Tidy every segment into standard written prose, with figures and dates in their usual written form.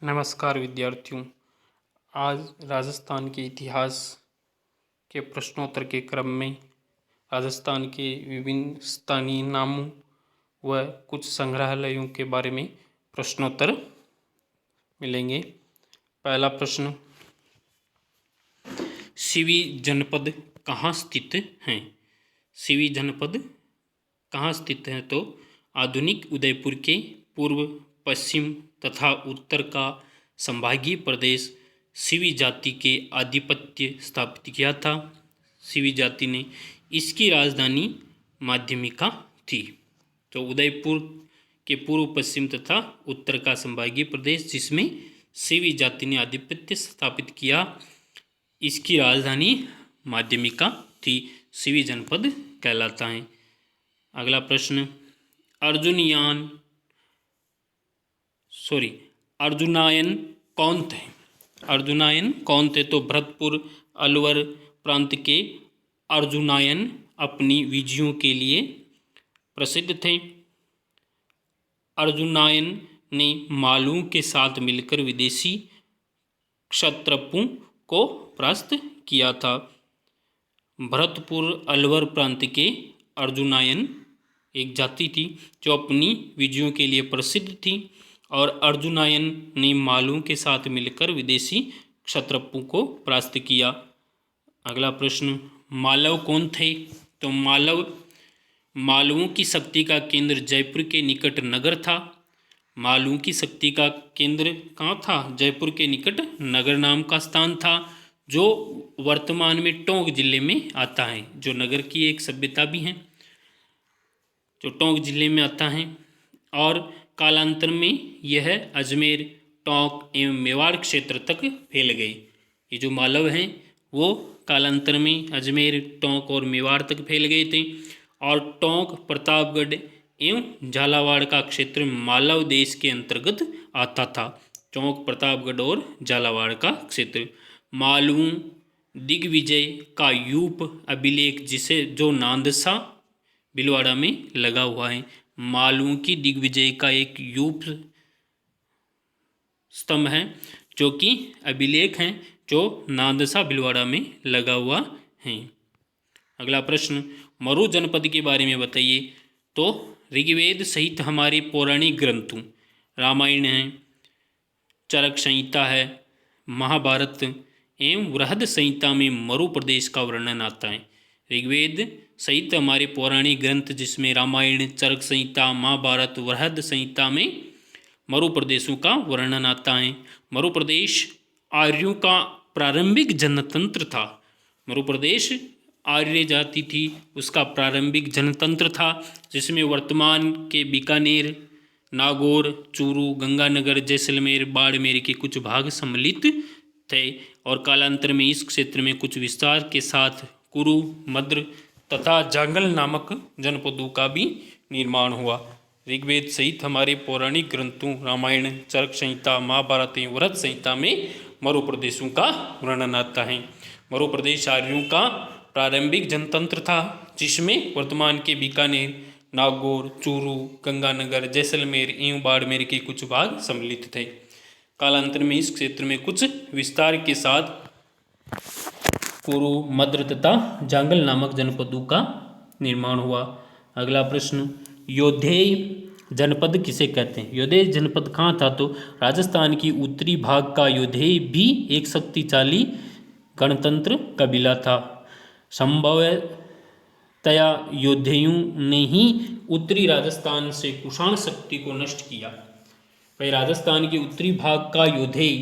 नमस्कार विद्यार्थियों। आज राजस्थान के इतिहास के प्रश्नोत्तर के क्रम में राजस्थान के विभिन्न स्थानीय नामों व कुछ संग्रहालयों के बारे में प्रश्नोत्तर मिलेंगे। पहला प्रश्न, सिवि जनपद कहाँ स्थित है? सिवि जनपद कहाँ स्थित है? तो आधुनिक उदयपुर के पूर्व, पश्चिम तथा उत्तर का संभागीय प्रदेश सिवि जाति के आधिपत्य स्थापित किया था। सिवि जाति ने इसकी राजधानी माध्यमिका थी। तो उदयपुर के पूर्व, पश्चिम तथा उत्तर का संभागीय प्रदेश जिसमें सिवि जाति ने आधिपत्य स्थापित किया, इसकी राजधानी माध्यमिका थी। सिवि जनपद कहलाता है। अगला प्रश्न, अर्जुनायन कौन थे? अर्जुनायन कौन थे? तो भरतपुर अलवर प्रांत के अर्जुनायन अपनी विजयों के लिए प्रसिद्ध थे। अर्जुनायन ने मालुओं के साथ मिलकर विदेशी क्षत्रपों को परास्त किया था। भरतपुर अलवर प्रांत के अर्जुनायन एक जाति थी जो अपनी विजयों के लिए प्रसिद्ध थी और अर्जुनायन ने मालुओं के साथ मिलकर विदेशी क्षत्रपों को परास्त किया। अगला प्रश्न, मालव कौन थे? तो मालवों की शक्ति का केंद्र जयपुर के निकट नगर था। मालवों की शक्ति का केंद्र कहाँ था? जयपुर के निकट नगर नाम का स्थान था, जो वर्तमान में टोंक जिले में आता है, जो नगर की एक सभ्यता भी है, जो टोंक जिले में आता है। और कालांतर में यह अजमेर, टोंक एवं मेवाड़ क्षेत्र तक फैल गए। ये जो मालव हैं वो कालांतर में अजमेर, टोंक और मेवाड़ तक फैल गए थे। और टोंक, प्रतापगढ़ एवं झालावाड़ का क्षेत्र मालव देश के अंतर्गत आता था। टोंक, प्रतापगढ़ और झालावाड़ का क्षेत्र। मालवों दिग्विजय का यूप अभिलेख जिसे जो नांदसा भीलवाड़ा में लगा हुआ है। मालवों की दिग्विजय का एक यूप स्तंभ है जो कि अभिलेख हैं, जो नांदसा भीलवाड़ा में लगा हुआ है। अगला प्रश्न, मरु जनपद के बारे में बताइए। तो ऋग्वेद सहित हमारे पौराणिक ग्रंथों रामायण है, चरक संहिता है, महाभारत एवं बृहद संहिता में मरु प्रदेश का वर्णन आता है। ऋग्वेद सहित हमारे पौराणिक ग्रंथ जिसमें रामायण, चरक संहिता, महाभारत, बृहद संहिता में मरु प्रदेशों का वर्णन आता है। मरु प्रदेश आर्यों का प्रारंभिक जनतंत्र था। मरु प्रदेश आर्य जाति थी, उसका प्रारंभिक जनतंत्र था, जिसमें वर्तमान के बीकानेर, नागौर, चूरू, गंगानगर, जैसलमेर, बाड़मेर के कुछ भाग सम्मिलित थे। और कालांतर में इस क्षेत्र में कुछ विस्तार के साथ कुरु, मद्र तथा जांगल नामक जनपदों का भी निर्माण हुआ। ऋग्वेद सहित हमारे पौराणिक ग्रंथों रामायण, चरक संहिता, महाभारत एवं बृहद संहिता में मरु प्रदेशों का वर्णन आता है। मरु प्रदेश आर्यों का प्रारंभिक जनतंत्र था, जिसमें वर्तमान के बीकानेर, नागौर, चूरू, गंगानगर, जैसलमेर एवं बाड़मेर के कुछ भाग सम्मिलित थे। कालांतर में इस क्षेत्र में कुछ विस्तार के साथ कुरु, मद्र तथा जांगल नामक जनपदों का निर्माण हुआ। अगला प्रश्न, योधेय जनपद किसे कहते हैं? योधेय जनपद कहाँ था? तो राजस्थान की उत्तरी भाग का योधेय भी एक शक्तिशाली गणतंत्र कबीला था। संभवतया योधेयों ने ही उत्तरी राजस्थान से कुषाण शक्ति को नष्ट किया। भाई राजस्थान के उत्तरी भाग का योधेय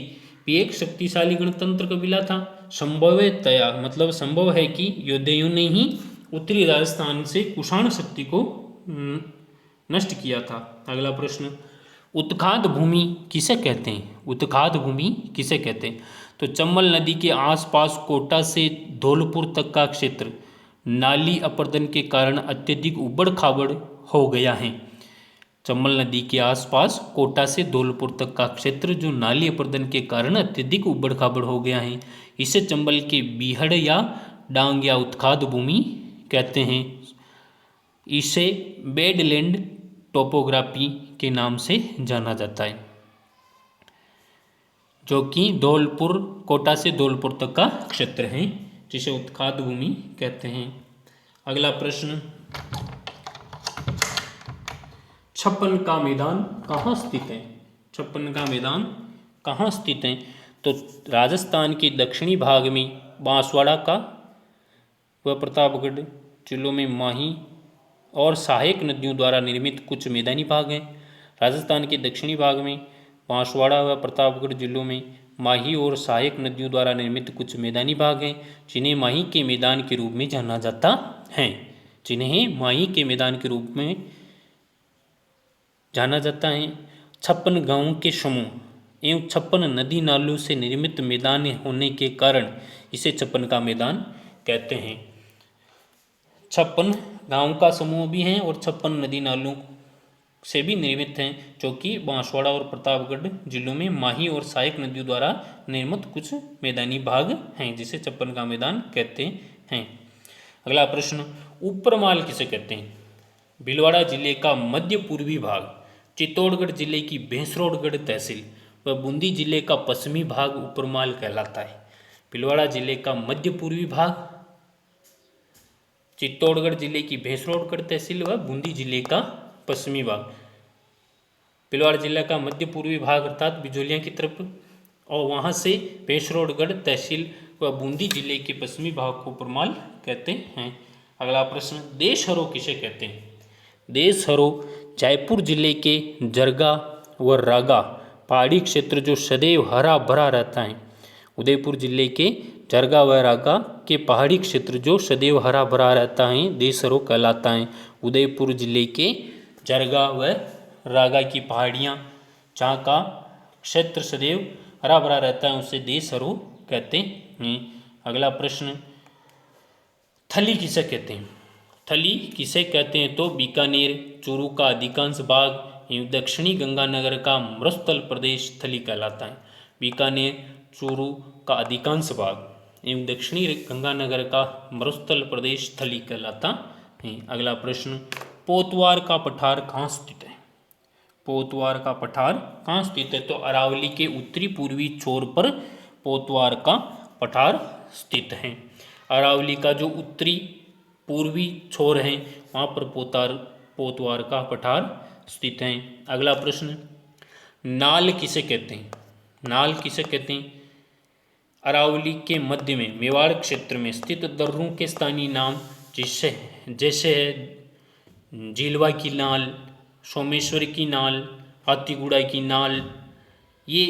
भी एक शक्तिशाली गणतंत्र कबीला था। संभवतया मतलब संभव है कि योधेयों ने ही उत्तरी राजस्थान से कुषाण शक्ति को नष्ट किया था। अगला प्रश्न, उत्खाद भूमि किसे कहते हैं? उत्खाद भूमि किसे कहते हैं? तो चंबल नदी के आसपास कोटा से धौलपुर तक का क्षेत्र नाली अपर्दन के कारण अत्यधिक उबड़ खाबड़ हो गया है। चंबल नदी के आसपास कोटा से धौलपुर तक का क्षेत्र जो नाली अपर्दन के कारण अत्यधिक उबड़ खाबड़ हो गया है, इसे चंबल के बीहड़ या डांग या उत्खाद भूमि कहते हैं। इसे बेडलैंड टोपोग्राफी के नाम से जाना जाता है। जो कि धौलपुर, कोटा से धौलपुर तक का क्षेत्र है, जिसे उत्खाद भूमि कहते हैं। अगला प्रश्न, छप्पन का मैदान कहाँ स्थित है? छप्पन का मैदान कहाँ स्थित है? तो राजस्थान के दक्षिणी भाग में बांसवाड़ा का व प्रतापगढ़ जिलों में माही और सहायक नदियों द्वारा निर्मित कुछ मैदानी भाग हैं। राजस्थान के दक्षिणी भाग में बांसवाड़ा व प्रतापगढ़ जिलों में माही और सहायक नदियों द्वारा निर्मित कुछ मैदानी भाग हैं, जिन्हें माही के मैदान के रूप में जाना जाता है। जिन्हें माही के मैदान के रूप में जाना जाता है। 56 गांवों के समूह एवं 56 नदी नालों से निर्मित मैदान होने के कारण इसे 56 का मैदान कहते हैं। 56 गांवों का समूह भी हैं और 56 नदी नालों से भी निर्मित हैं, जो कि बांसवाड़ा और प्रतापगढ़ जिलों में माही और सहायक नदियों द्वारा निर्मित कुछ मैदानी भाग हैं, जिसे 56 का मैदान कहते हैं। अगला प्रश्न, ऊपरमाल किसे कहते हैं? भीलवाड़ा जिले का मध्य पूर्वी भाग, चित्तौड़गढ़ जिले की भैंसरोडगढ़ तहसील व बूंदी जिले का पश्चिमी भाग ऊपरमाल कहलाता है। भीलवाड़ा जिले का मध्य पूर्वी भाग, चित्तौड़गढ़ जिले की भैंसरोडगढ़ तहसील व बूंदी जिले का पश्चिमी भाग। भीलवाड़ा जिला का मध्य पूर्वी भाग अर्थात बिजोलिया की तरफ, और वहाँ से भैंसरोडगढ़ तहसील व बूंदी जिले के पश्चिमी भाग को ऊपरमाल कहते हैं। अगला प्रश्न, देशहरो किसे कहते हैं? देशहरो जयपुर जिले के जरगा व रागा पहाड़ी क्षेत्र जो सदैव हरा भरा रहता है। उदयपुर जिले के जरगा व रागा के पहाड़ी क्षेत्र जो सदैव हरा भरा रहता है, देशहरो कहलाता है। उदयपुर जिले के जरगा व रागा की पहाड़ियाँ जहाँ का क्षेत्र सदैव हरा भरा रहता है, उसे देशहरो कहते हैं। अगला प्रश्न, थली किसे कहते हैं? थली किसे कहते हैं? तो बीकानेर, चूरू का अधिकांश भाग एवं दक्षिणी गंगानगर का मरुस्थल प्रदेश थली कहलाता है। बीकानेर, चूरू का अधिकांश भाग एवं दक्षिणी गंगानगर का मरुस्थल प्रदेश थली कहलाता है। अगला प्रश्न, पोतवार का पठार कहाँ स्थित है? पोतवार का पठार कहाँ स्थित है? तो अरावली के उत्तरी पूर्वी छोर पर पोतवार का पठार स्थित है। अरावली का जो उत्तरी पूर्वी छोर है वहाँ पर पोतवार का पठार स्थित है। अगला प्रश्न, नाल किसे कहते हैं? नाल किसे कहते हैं? अरावली के मध्य में मेवाड़ क्षेत्र में स्थित दर्रों के स्थानीय नाम जैसे है झीलवा की नाल, सोमेश्वर की नाल, हाथीगुड़ा की नाल। ये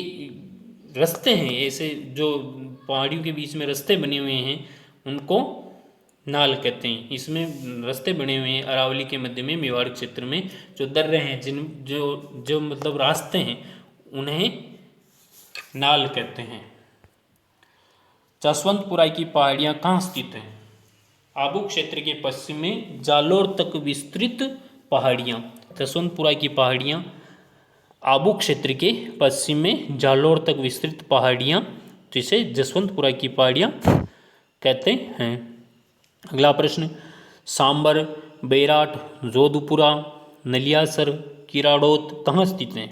रास्ते हैं, ऐसे जो पहाड़ियों के बीच में रास्ते बने हुए हैं उनको नाल कहते हैं। इसमें रास्ते बने हुए हैं अरावली के मध्य में मेवाड़ क्षेत्र में, जो दर्रे हैं जो मतलब रास्ते हैं उन्हें नाल कहते हैं। जसवंतपुरा की पहाड़ियाँ कहाँ स्थित हैं? आबू क्षेत्र के पश्चिम में जालोर तक विस्तृत पहाड़ियाँ। जसवंतपुरा की पहाड़ियाँ आबू क्षेत्र के पश्चिम में जालोर तक विस्तृत पहाड़ियाँ, जिसे जसवंतपुरा की पहाड़ियाँ कहते हैं। अगला प्रश्न, सांबर, बैराट, जोधपुरा, नलियासर, किराड़ोत कहाँ स्थित हैं?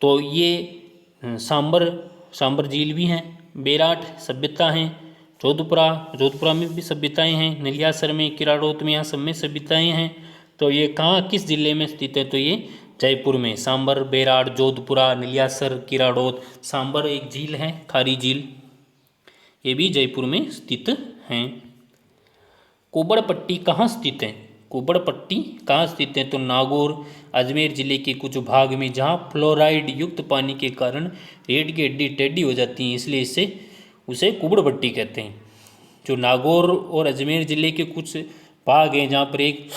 तो ये सांबर झील भी हैं, बैराट सभ्यता हैं, जोधपुरा में भी सभ्यताएं हैं, नलियासर में, किराड़ोत में, यहाँ सब में सभ्यताएं हैं। तो ये कहाँ किस जिले में स्थित है? तो ये जयपुर में। सांबर, बैराट, जोधपुरा, नलियासर, किराड़ोत। सांबर एक झील है, खारी झील, ये भी जयपुर में स्थित हैं। कुबड़पट्टी कहाँ स्थित है? कुबड़पट्टी कहाँ स्थित है? तो नागौर, अजमेर जिले के कुछ भाग में, जहाँ फ्लोराइड युक्त पानी के कारण रीढ़ की हड्डी टेढ़ी हो जाती है, इसलिए उसे कुबड़पट्टी कहते हैं। जो नागौर और अजमेर जिले के कुछ भाग हैं जहाँ पर एक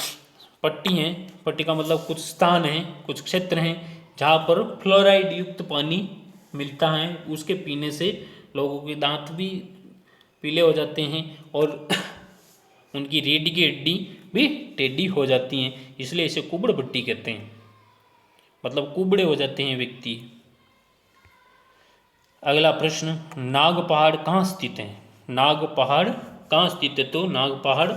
पट्टी है, पट्टी का मतलब कुछ स्थान है, कुछ क्षेत्र हैं जहाँ पर फ्लोराइड युक्त पानी मिलता है, उसके पीने से लोगों के दांत भी पीले हो जाते हैं और उनकी रीढ़ की हड्डी भी टेढ़ी हो जाती हैं, इसलिए इसे कुबड़पट्टी कहते हैं, मतलब कुबड़े हो जाते हैं व्यक्ति। अगला प्रश्न, नाग पहाड़ कहाँ स्थित है? नाग पहाड़ कहाँ स्थित है? तो नाग पहाड़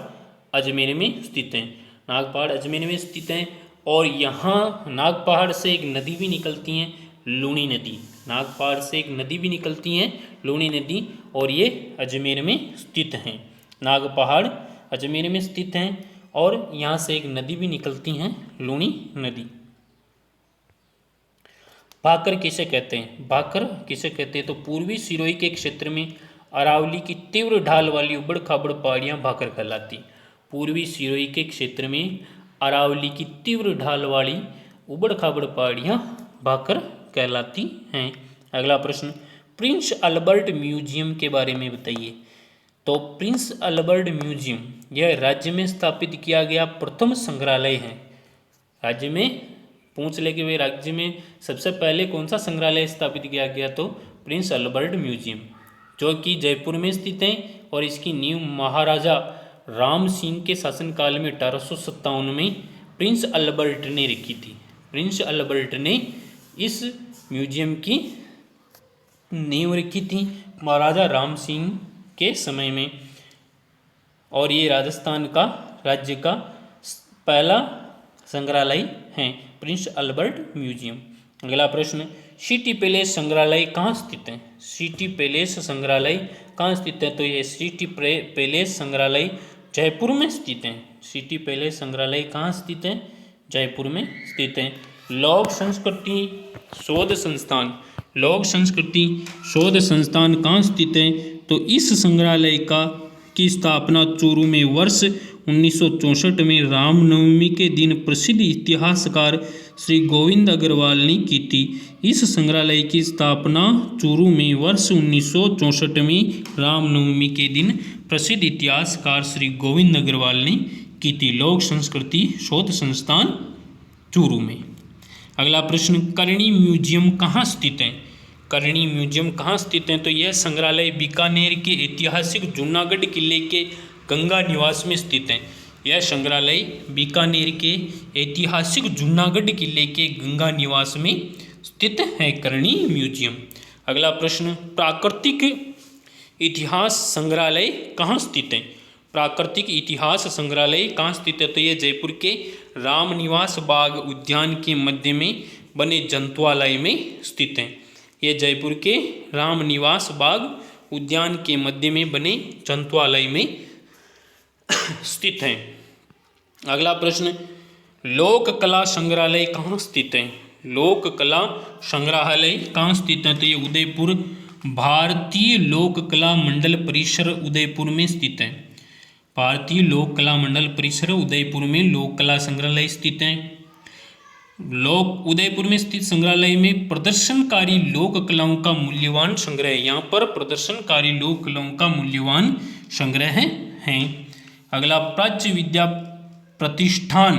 अजमेर में स्थित है। नाग पहाड़ अजमेर में स्थित हैं और यहाँ नाग पहाड़ से एक नदी भी निकलती है, लूणी नदी। नागपाड़ से एक नदी भी निकलती है, लूणी नदी, और ये अजमेर में स्थित हैं। नागपहाड़ अजमेर में स्थित हैं और यहाँ से एक नदी भी निकलती है, लूणी नदी। भाकर किसे कहते हैं? भाकर किसे कहते हैं? तो पूर्वी सिरोही के क्षेत्र में अरावली की तीव्र ढाल वाली उबड़ खाबड़ पहाड़ियाँ भाकर कहलाती। पूर्वी सिरोही के क्षेत्र में अरावली की तीव्र ढाल वाली उबड़ खाबड़ पहाड़ियाँ भाकर कहलाती हैं। अगला प्रश्न, प्रिंस अल्बर्ट म्यूजियम के बारे में बताइए। तो प्रिंस अल्बर्ट म्यूजियम यह राज्य में स्थापित किया गया प्रथम संग्रहालय है। राज्य में पूछ ले कि भाई राज्य में सबसे पहले कौन सा संग्रहालय स्थापित किया गया, तो प्रिंस अल्बर्ट म्यूजियम, जो कि जयपुर में स्थित है और इसकी नींव महाराजा राम सिंह के शासनकाल में 1857 में प्रिंस अल्बर्ट ने रखी थी। प्रिंस अल्बर्ट ने इस म्यूजियम की नींव रखी थी महाराजा राम सिंह के समय में, और ये राजस्थान का राज्य का पहला संग्रहालय है, प्रिंस अल्बर्ट म्यूजियम। अगला प्रश्न, सिटी पैलेस संग्रहालय कहाँ स्थित है? सिटी पैलेस संग्रहालय कहाँ स्थित है? तो ये सिटी पैलेस संग्रहालय जयपुर में स्थित है। सिटी पैलेस संग्रहालय कहाँ स्थित है? जयपुर में स्थित है। लोक संस्कृति शोध संस्थान, लोक संस्कृति शोध संस्थान कहाँ स्थित है? तो इस संग्रहालय की स्थापना चूरू में वर्ष 1964 में रामनवमी के दिन प्रसिद्ध इतिहासकार श्री गोविंद अग्रवाल ने की थी। इस संग्रहालय की स्थापना चूरू में वर्ष 1964 में रामनवमी के दिन प्रसिद्ध इतिहासकार श्री गोविंद अग्रवाल ने की थी। लोक संस्कृति शोध संस्थान चूरू में। अगला प्रश्न, करणी म्यूजियम कहाँ स्थित है? करणी म्यूजियम कहाँ स्थित है? तो यह संग्रहालय बीकानेर के ऐतिहासिक जूनागढ़ किले के गंगा निवास में स्थित है। यह संग्रहालय बीकानेर के ऐतिहासिक जूनागढ़ किले के गंगा निवास में स्थित है, करणी म्यूजियम। अगला प्रश्न, प्राकृतिक इतिहास संग्रहालय कहाँ स्थित है? प्राकृतिक इतिहास संग्रहालय कहाँ स्थित है? तो यह जयपुर के रामनिवास बाग उद्यान के मध्य में बने जंतुआलय में स्थित है। यह जयपुर के रामनिवास बाग उद्यान के मध्य में बने जंतुआलय में स्थित है। अगला प्रश्न, लोक कला संग्रहालय कहाँ स्थित है? लोक कला संग्रहालय कहाँ स्थित है? तो ये उदयपुर भारतीय लोक कला मंडल परिसर उदयपुर में स्थित है। भारतीय लोक कला मंडल परिसर उदयपुर में लोक कला संग्रहालय स्थित है। उदयपुर में स्थित संग्रहालय में प्रदर्शनकारी लोक कलाओं का मूल्यवान संग्रह, यहाँ पर प्रदर्शनकारी लोक कलाओं का मूल्यवान संग्रह है। अगला, प्राच्य विद्या प्रतिष्ठान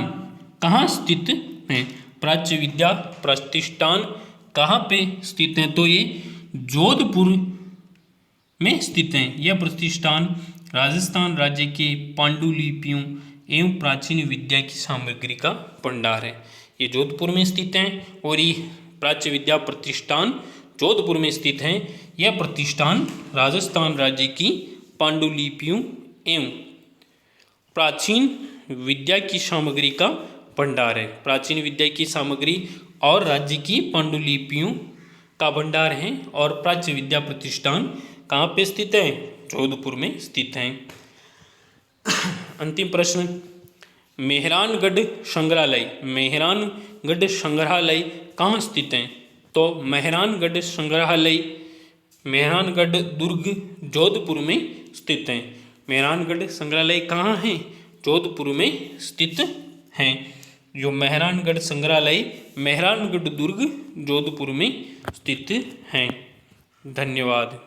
कहाँ स्थित है? प्राच्य विद्या प्रतिष्ठान कहाँ पे स्थित है? तो ये जोधपुर में स्थित है। यह प्रतिष्ठान राजस्थान राज्य के पांडुलिपियों एवं प्राचीन विद्या की सामग्री का भंडार है। ये जोधपुर में स्थित है और ये प्राच्य विद्या प्रतिष्ठान जोधपुर में स्थित है। यह प्रतिष्ठान राजस्थान राज्य की पांडुलिपियों एवं प्राचीन विद्या की सामग्री का भंडार है। प्राचीन विद्या की सामग्री और राज्य की पांडुलिपियों का भंडार है। और प्राच्य विद्या प्रतिष्ठान कहाँ पे स्थित है? जोधपुर में स्थित है। अंतिम प्रश्न, मेहरानगढ़ संग्रहालय, मेहरानगढ़ संग्रहालय कहाँ स्थित है? तो मेहरानगढ़ संग्रहालय मेहरानगढ़ दुर्ग जोधपुर में स्थित है। मेहरानगढ़ संग्रहालय कहाँ है? जोधपुर में स्थित है। जो मेहरानगढ़ संग्रहालय मेहरानगढ़ दुर्ग जोधपुर में स्थित है। धन्यवाद।